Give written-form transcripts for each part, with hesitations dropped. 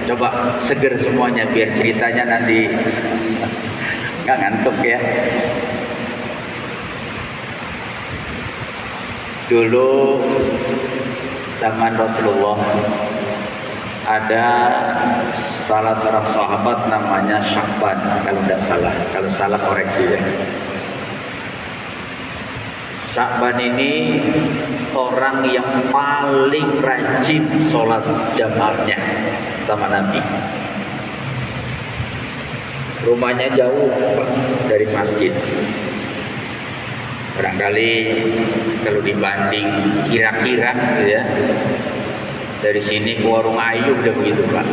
Coba seger semuanya biar ceritanya nanti nggak ngantuk ya. Dulu zaman Rasulullah ada salah seorang sahabat namanya Sya'ban, kalau tidak salah, kalau salah koreksi ya. Sya'ban ini orang yang paling rajin sholat jamaahnya sama Nabi. Rumahnya jauh dari masjid. Barangkali kalau dibanding kira-kira gitu ya, dari sini ke Warung Ayu udah begitu Pak.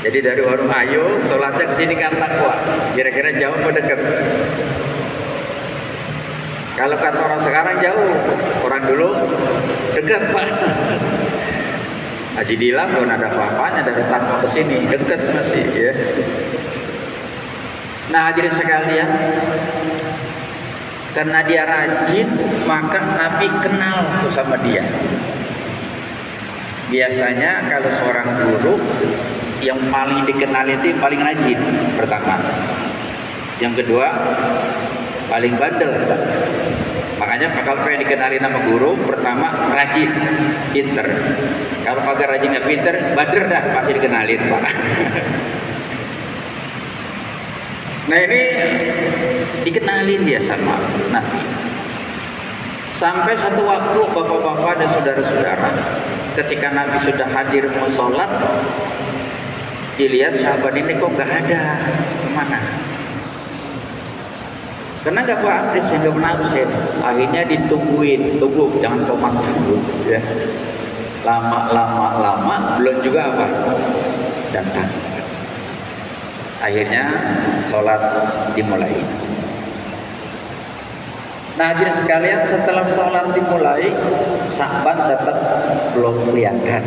Jadi dari Warung Ayu sholatnya ke sini kan Takwa, kira-kira jauh atau dekat? Kalau kata orang sekarang jauh, orang dulu dekat Pak. Haji Dilam belum ada apa-apanya dari Takwa ke sini, dekat masih ya. Nah hadirin sekalian, karena dia rajin, maka Nabi kenal tuh sama dia. Biasanya kalau seorang guru, yang paling dikenal itu yang paling rajin pertama. Yang kedua, paling bandel. Makanya kalau pengen dikenali nama guru, pertama rajin, pinter. Kalau kagak rajin nggak pinter, bader dah pasti dikenalin Pak. Nah ini dikenalin dia sama Nabi. Sampai satu waktu bapak-bapak dan saudara-saudara, ketika Nabi sudah hadir mau sholat, dilihat sahabat ini kok nggak ada, kemana? Karena nggak pernah abis, nggak pernah absen. Akhirnya ditungguin, tunggu, jangan komat dulu, ya. Lama, belum juga apa? Datang. Akhirnya sholat dimulai. Nah hadirin sekalian, setelah sholat dimulai, sahabat tetap belum kelihatan.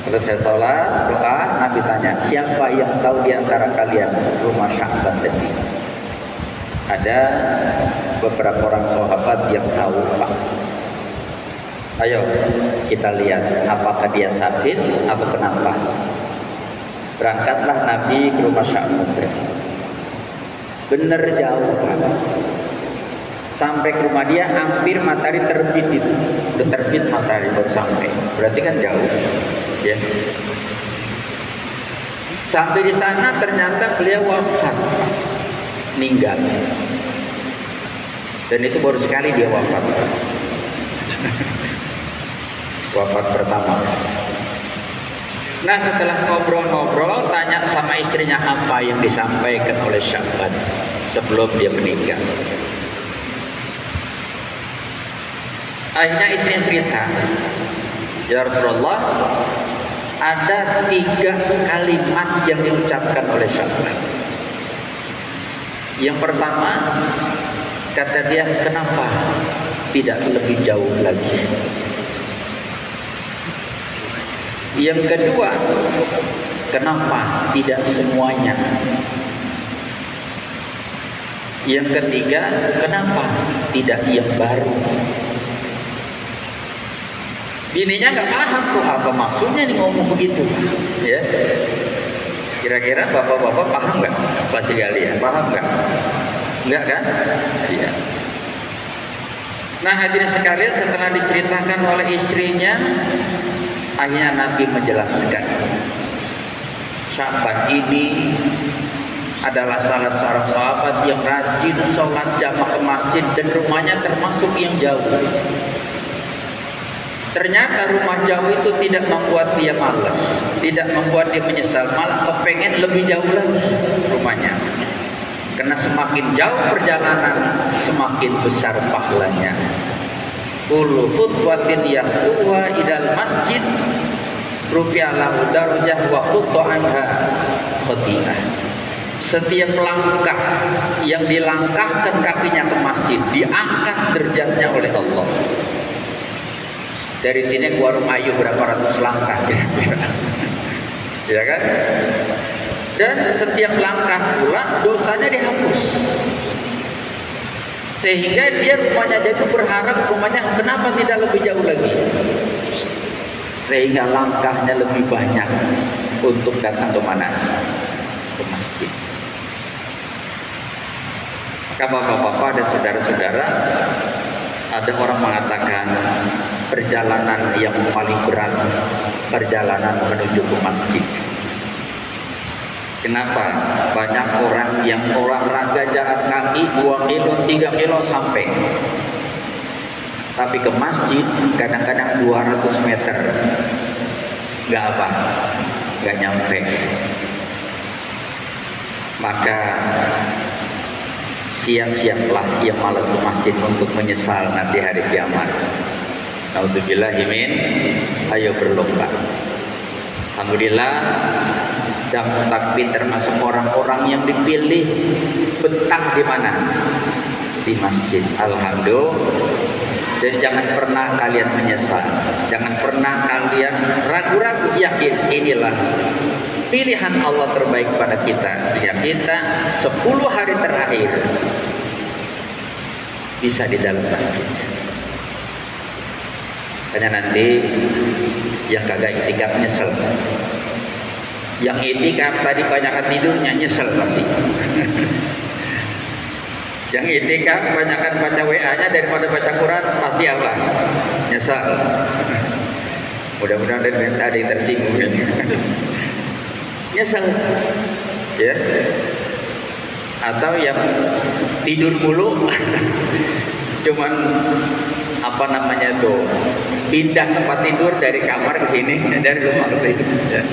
Selesai sholat, doa, Nabi tanya, siapa yang tahu di antara kalian rumah Sya'ban tadi? Ada beberapa orang sahabat yang tahu Pak. Ayo kita lihat apakah dia sakit atau kenapa. Berangkatlah Nabi ke rumah Sya'ban. Bener jauh Pak. Sampai ke rumah dia hampir matahari terbit itu. Udah terbit matahari baru sampai. Berarti kan jauh. Ya. Sampai di sana ternyata beliau wafat, meninggal. Dan itu baru sekali dia wafat. Wafat pertama. Nah setelah ngobrol-ngobrol, tanya sama istrinya apa yang disampaikan oleh Sya'ban sebelum dia meninggal. Akhirnya istrinya cerita, ya Rasulullah, ada 3 kalimat yang diucapkan oleh Sya'ban. Yang pertama, kata dia, kenapa tidak lebih jauh lagi? Yang kedua, kenapa tidak semuanya? Yang ketiga, kenapa tidak yang baru? Bininya nggak paham tuh apa maksudnya nih ngomong begitu, ya. Kira-kira bapak-bapak paham nggak? Pasti kali ya, paham nggak? Nggak kan? Iya. Nah hadirin sekalian, setelah diceritakan oleh istrinya, akhirnya Nabi menjelaskan, Sya'ban ini adalah salah seorang sahabat yang rajin sholat jamaah ke masjid dan rumahnya termasuk yang jauh. Ternyata rumah jauh itu tidak membuat dia malas, tidak membuat dia menyesal, malah kepengen lebih jauh lagi rumahnya. Karena semakin jauh perjalanan, semakin besar pahalanya. Kullu khutwatin yahtuha idal masjid rufi'a lahu darajah wa khutta anha khati'ah. Setiap langkah yang dilangkahkan kakinya ke masjid diangkat derajatnya oleh Allah. Dari sini ke Warung Ayu berapa ratus langkah kira-kira, ya kan? Dan setiap langkah pula dosanya dihapus. Sehingga dia rumahnya itu berharap rumahnya kenapa tidak lebih jauh lagi. sehingga langkahnya lebih banyak untuk datang ke mana? Ke masjid. Maka bapak-bapak dan saudara-saudara, ada orang mengatakan perjalanan yang paling berat perjalanan menuju ke masjid. Kenapa? Banyak orang yang olahraga jalan kaki 2 kilo, 3 kilo sampai. Tapi ke masjid kadang-kadang 200 meter. Nggak apa, nggak nyampe. Maka siap-siaplah yang malas ke masjid untuk menyesal nanti hari kiamat. Naudzubillahimin, ayo berlomba. Alhamdulillah, jamu takbir termasuk orang-orang yang dipilih betah di mana? Di masjid. Alhamdulillah. Jadi jangan pernah kalian menyesal, jangan pernah kalian ragu-ragu, yakin inilah pilihan Allah terbaik pada kita, sehingga kita 10 hari terakhir bisa di dalam masjid. Karena nanti yang kagak itikaf nyesel, yang itikaf tadi banyakan tidurnya nyesel pasti. Yang itikaf banyakkan baca WA-nya daripada baca Quran pasti apa? Nyesal. Mudah-mudahan dari ada yang tersinggung ya. Nyesal, ya. Atau yang tidur mulu, cuman apa namanya tuh, pindah tempat tidur dari kamar ke sini, dari rumah ke sini. Ya.